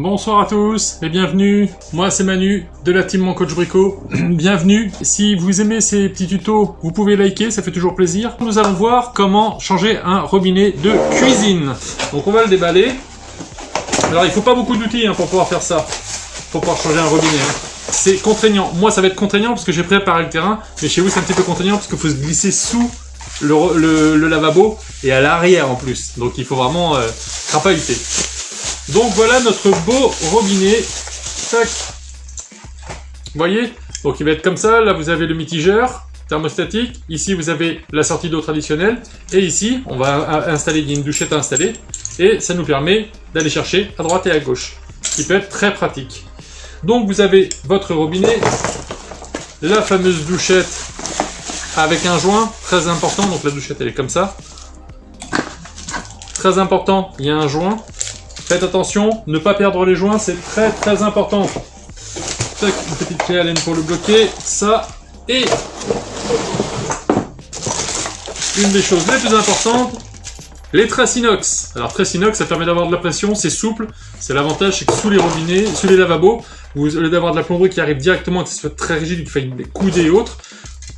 Bonsoir à tous et bienvenue, moi c'est Manu de la team Mon Coach Brico, bienvenue. Si vous aimez ces petits tutos, vous pouvez liker, ça fait toujours plaisir. Nous allons voir comment changer un robinet de cuisine. Donc on va le déballer. Alors il faut pas beaucoup d'outils pour pouvoir faire ça, pour pouvoir changer un robinet. C'est contraignant, moi ça va être contraignant parce que j'ai préparé le terrain, mais chez vous c'est un petit peu contraignant parce qu'il faut se glisser sous le lavabo et à l'arrière en plus. Donc il faut vraiment crapahuter. Donc voilà notre beau robinet. Tac. Vous voyez? Donc il va être comme ça. Là vous avez le mitigeur thermostatique. Ici vous avez la sortie d'eau traditionnelle. Et ici on va installer, il y a une douchette à installer. Et ça nous permet d'aller chercher à droite et à gauche. Ce qui peut être très pratique. Donc vous avez votre robinet. La fameuse douchette avec un joint. Très important. Donc la douchette elle est comme ça. Très important, il y a un joint. Faites attention, ne pas perdre les joints, c'est très très important. Tac, une petite clé Allen pour le bloquer, ça, et une des choses les plus importantes, les tresses inox. Alors tresses inox, ça permet d'avoir de la pression, c'est souple, c'est l'avantage, c'est que sous les robinets, sous les lavabos, au lieu d'avoir de la plomberie qui arrive directement, que ce soit très rigide, qu'il faille des coudées et autres,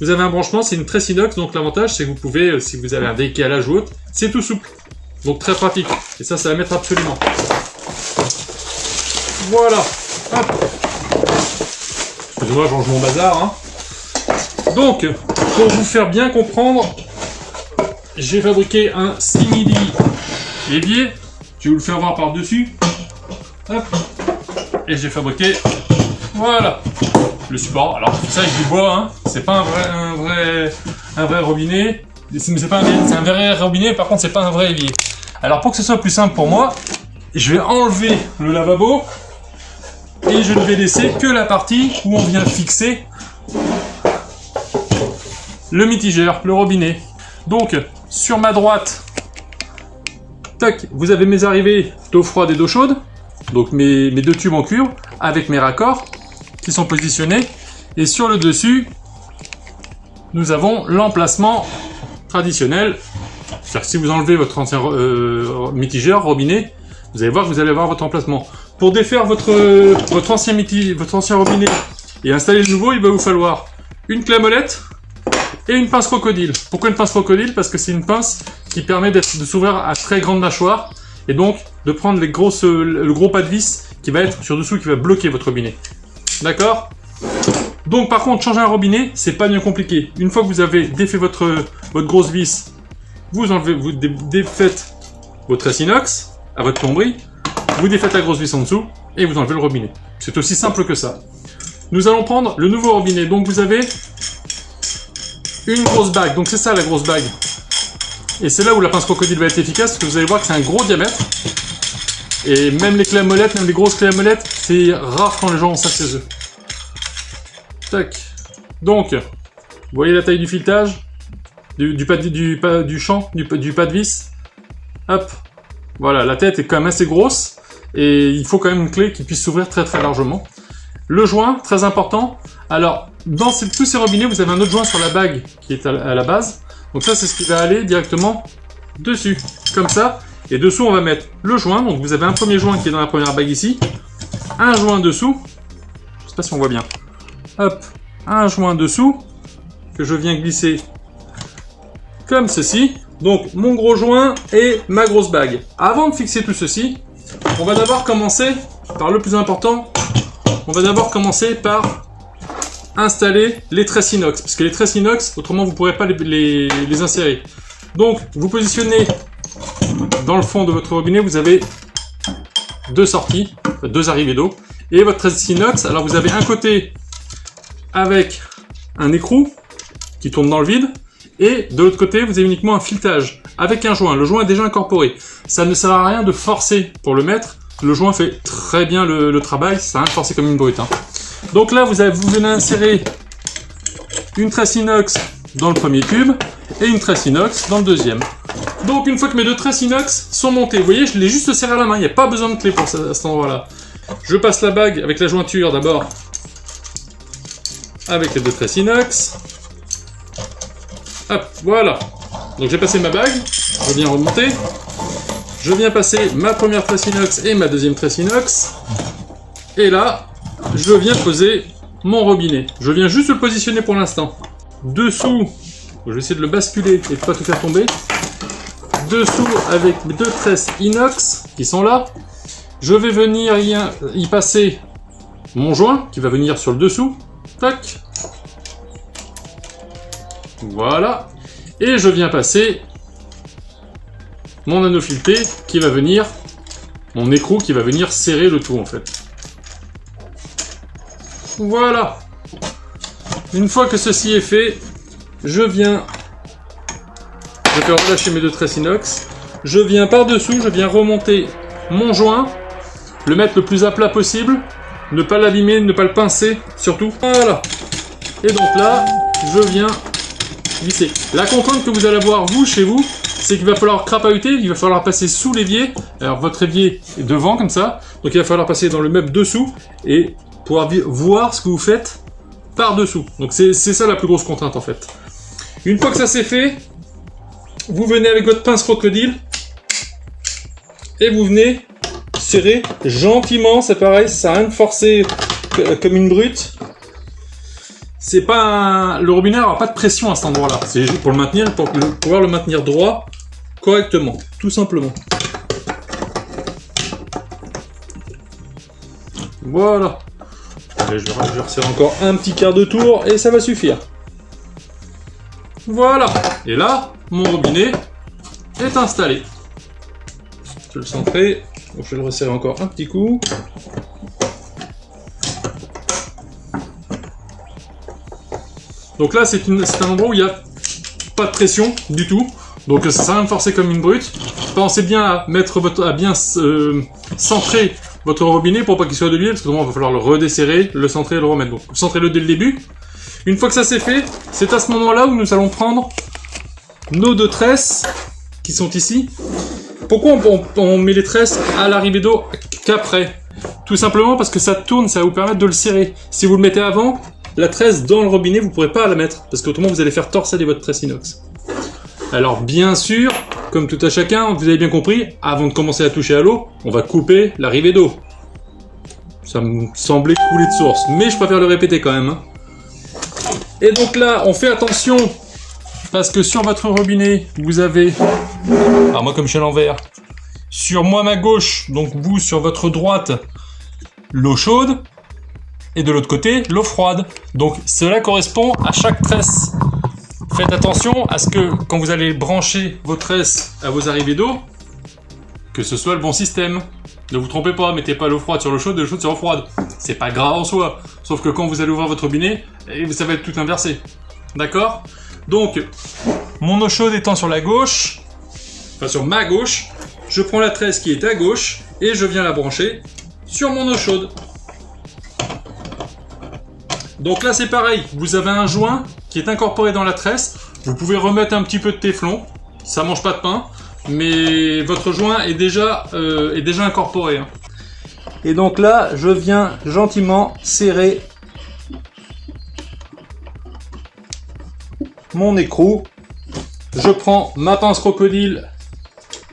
vous avez un branchement, c'est une tresse inox, donc l'avantage c'est que vous pouvez, si vous avez un décalage ou autre, c'est tout souple. Donc très pratique. Et ça va mettre absolument. Voilà. Hop. Excusez-moi, je range mon bazar. Donc, pour vous faire bien comprendre, j'ai fabriqué un simili évier. Je vais vous le faire voir par-dessus. Hop. Et j'ai fabriqué, voilà, le support. Alors, c'est ça avec du bois. C'est pas un vrai robinet. C'est un vrai robinet, par contre, c'est pas un vrai évier. Alors pour que ce soit plus simple pour moi, je vais enlever le lavabo et je ne vais laisser que la partie où on vient fixer le mitigeur, le robinet. Donc sur ma droite, tac, vous avez mes arrivées d'eau froide et d'eau chaude, donc mes deux tubes en cuivre avec mes raccords qui sont positionnés. Et sur le dessus, nous avons l'emplacement traditionnel. C'est-à-dire que si vous enlevez votre ancien mitigeur, robinet, vous allez voir que vous allez avoir votre emplacement. Pour défaire votre ancien robinet et installer le nouveau, il va vous falloir une clé à molette et une pince crocodile. Pourquoi une pince crocodile? Parce que c'est une pince qui permet de s'ouvrir à très grande mâchoire et donc de prendre le gros pas de vis qui va être sur dessous, qui va bloquer votre robinet. D'accord? Donc par contre, changer un robinet, c'est pas bien compliqué. Une fois que vous avez défait votre grosse vis, vous défaites votre tresse inox à votre plomberie, vous défaites la grosse vis en dessous et vous enlevez le robinet. C'est aussi simple que ça. Nous allons prendre le nouveau robinet. Donc vous avez une grosse bague. Donc c'est ça la grosse bague. Et c'est là où la pince crocodile va être efficace parce que vous allez voir que c'est un gros diamètre. Et même les clés à molette, même les grosses clés à molette, c'est rare quand les gens ont ça chez eux. Tac. Donc, vous voyez la taille du filetage du pas de vis. Hop. Voilà, la tête est quand même assez grosse et il faut quand même une clé qui puisse s'ouvrir très très largement. Le joint, très important. Alors, dans tous ces robinets, vous avez un autre joint sur la bague qui est à la base. Donc ça, c'est ce qui va aller directement dessus, comme ça. Et dessous, on va mettre le joint. Donc vous avez un premier joint qui est dans la première bague ici. Un joint dessous. Je sais pas si on voit bien. Hop, un joint dessous que je viens glisser comme ceci. Donc mon gros joint et ma grosse bague. Avant de fixer tout ceci, on va d'abord commencer par le plus important. On va d'abord commencer par installer les tresses inox. Parce que les tresses inox, autrement vous ne pourrez pas les insérer. Donc vous positionnez dans le fond de votre robinet, vous avez deux sorties, deux arrivées d'eau. Et votre tresse inox, alors vous avez un côté avec un écrou qui tourne dans le vide. Et de l'autre côté, vous avez uniquement un filetage avec un joint. Le joint est déjà incorporé. Ça ne sert à rien de forcer pour le mettre. Le joint fait très bien le travail. Ça sert à rien de forcer comme une brute. Donc là, vous venez insérer une tresse inox dans le premier tube et une tresse inox dans le deuxième. Donc une fois que mes deux tresses inox sont montées, vous voyez, je l'ai juste serré à la main. Il n'y a pas besoin de clé pour à cet endroit-là. Je passe la bague avec la jointure d'abord avec les deux tresses inox. Hop, voilà. Donc j'ai passé ma bague, je viens remonter. je viens passer ma première tresse inox et ma deuxième tresse inox. Et là, je viens poser mon robinet. Je viens juste le positionner pour l'instant. Dessous, je vais essayer de le basculer et de pas tout faire tomber. Dessous, avec mes deux tresses inox qui sont là, je vais venir y passer mon joint qui va venir sur le dessous. Tac. Voilà. Et je viens passer mon anneau fileté qui va venir, mon écrou qui va venir serrer le tout en fait. Voilà. Une fois que ceci est fait, je vais relâcher mes deux tresses inox. Je viens par-dessous, je viens remonter mon joint, le mettre le plus à plat possible, ne pas l'abîmer, ne pas le pincer, surtout. Voilà. Et donc là, je viens visser. La contrainte que vous allez avoir, vous, chez vous, c'est qu'il va falloir crapahuter, il va falloir passer sous l'évier. Alors, votre évier est devant, comme ça. Donc, il va falloir passer dans le meuble dessous et pouvoir voir ce que vous faites par-dessous. Donc, c'est ça la plus grosse contrainte, en fait. Une fois que ça c'est fait, vous venez avec votre pince crocodile et vous venez serrer gentiment. C'est pareil, ça n'a rien de forcer comme une brute. C'est pas le robinet n'aura pas de pression à cet endroit-là. C'est pour le maintenir, pour pouvoir le maintenir droit correctement, tout simplement. Voilà. Et je vais resserrer encore un petit quart de tour et ça va suffire. Voilà. Et là, mon robinet est installé. Je vais le centrer. Donc je vais le resserrer encore un petit coup. Donc là, c'est un endroit où il n'y a pas de pression du tout. Donc ça sert à rien de forcer comme une brute. Pensez bien à bien centrer votre robinet pour pas qu'il soit de l'huile, parce que autrement il va falloir le redesserrer, le centrer et le remettre. Donc centrez-le dès le début. Une fois que ça c'est fait, c'est à ce moment-là où nous allons prendre nos deux tresses qui sont ici. Pourquoi on met les tresses à l'arrivée d'eau qu'après? Tout simplement parce que ça tourne, ça va vous permettre de le serrer. Si vous le mettez avant, la tresse dans le robinet, vous ne pourrez pas la mettre, parce qu'autrement vous allez faire torsader votre tresse inox. Alors bien sûr, comme tout à chacun, vous avez bien compris, avant de commencer à toucher à l'eau, on va couper l'arrivée d'eau. Ça me semblait couler de source, mais je préfère le répéter quand même. Et donc là, on fait attention, parce que sur votre robinet, vous avez... Alors moi comme je suis à l'envers, sur moi ma gauche, donc vous sur votre droite, l'eau chaude, et de l'autre côté, l'eau froide. Donc cela correspond à chaque tresse. Faites attention à ce que, quand vous allez brancher vos tresses à vos arrivées d'eau, que ce soit le bon système. Ne vous trompez pas, mettez pas l'eau froide sur l'eau chaude et l'eau chaude sur l'eau froide. C'est pas grave en soi. Sauf que quand vous allez ouvrir votre robinet, ça va être tout inversé. D'accord? Donc, mon eau chaude étant sur la gauche, enfin sur ma gauche, je prends la tresse qui est à gauche et je viens la brancher sur mon eau chaude. Donc là c'est pareil, vous avez un joint qui est incorporé dans la tresse, vous pouvez remettre un petit peu de téflon, ça mange pas de pain, mais votre joint est déjà incorporé. Hein. Et donc là je viens gentiment serrer mon écrou, je prends ma pince crocodile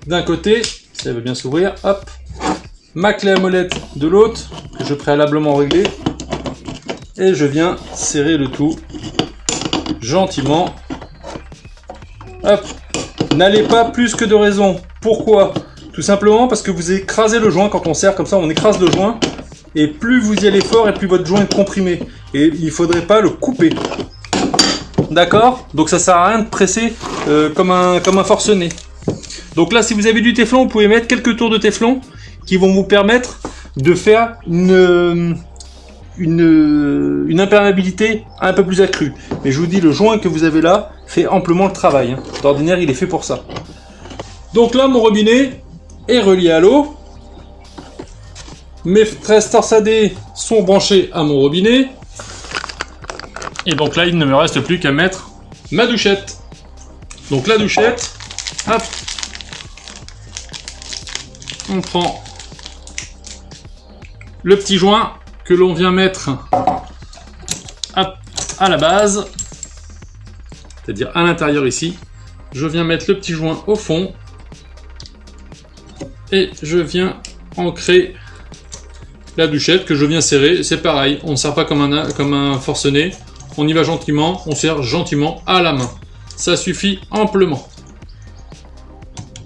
d'un côté, si elle veut bien s'ouvrir, hop, ma clé à molette de l'autre, que je préalablement réglé. Et je viens serrer le tout gentiment. Hop. N'allez pas plus que de raison. Pourquoi? Tout simplement parce que vous écrasez le joint quand on serre comme ça, on écrase le joint. Et plus vous y allez fort et plus votre joint est comprimé. Et il ne faudrait pas le couper. D'accord? Donc ça sert à rien de presser comme un forcené. Donc là, si vous avez du téflon, vous pouvez mettre quelques tours de téflon qui vont vous permettre de faire une imperméabilité un peu plus accrue. Mais je vous dis, le joint que vous avez là fait amplement le travail. Hein. D'ordinaire, il est fait pour ça. Donc là, mon robinet est relié à l'eau. Mes tresses torsadées sont branchées à mon robinet. Et donc là, il ne me reste plus qu'à mettre ma douchette. Donc la douchette, hop, on prend le petit joint que l'on vient mettre à la base, c'est-à-dire à l'intérieur ici. Je viens mettre le petit joint au fond. Et je viens ancrer la douchette que je viens serrer. C'est pareil, on ne serre pas comme un forcené. On y va gentiment, on serre gentiment à la main. Ça suffit amplement.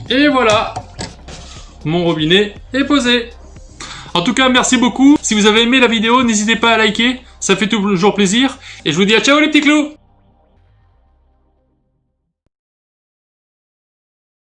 Et voilà, mon robinet est posé. En tout cas, merci beaucoup. Si vous avez aimé la vidéo, n'hésitez pas à liker. Ça fait toujours plaisir. Et je vous dis à ciao les petits clous!